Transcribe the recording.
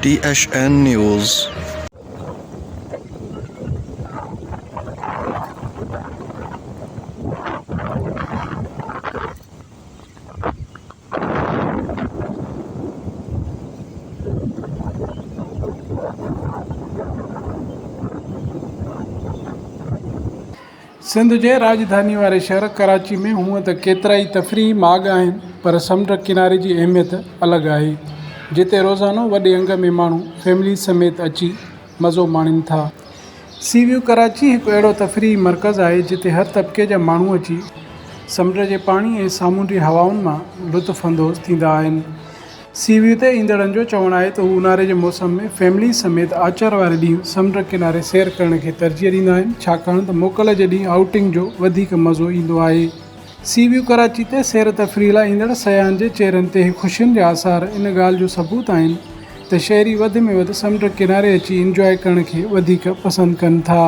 THN News। Sindh जे राजधानी वारे शहर कराची में हूअं त केतिरा ई तफ़रीही माॻ आहिनि, पर समुंड किनारे जी अहमियत अलॻि आहे, जिते रोज़ानो वॾे अंग में माण्हू फैमिली समेत अची मज़ो माणीनि था। सी व्यू कराची हिकु अहिड़ो तफ़रीही मर्कज़ आहे जिते हर तबिके जा माण्हू अची समुंड जे पाणी ऐं सामूंडी हवाउनि मां लुत्फ़ अंदोज़ थींदा आहिनि। सी व्यू ते ईंदड़नि जो चवणु आहे त हू ऊन्हारे जे मौसम में फैमिली समेत आर्तवार वारे ॾींहुं समुंड किनारे सैर करण खे तरजीह ॾींदा आहिनि, छाकाणि त मोकल जे ॾींहुं आउटिंग जो वधीक मज़ो ईंदो आहे। सी व्यू कराची ते सैर तफ़रीह लाइ ईंदड़ सयाहनि जे चेहरनि ते ख़ुशियुनि जा आसार इन ॻाल्हि जो सबूत आहिनि त शहरी वधि में वधि समुंड किनारे अची इंजॉय करण खे वधीक पसंदि कनि था।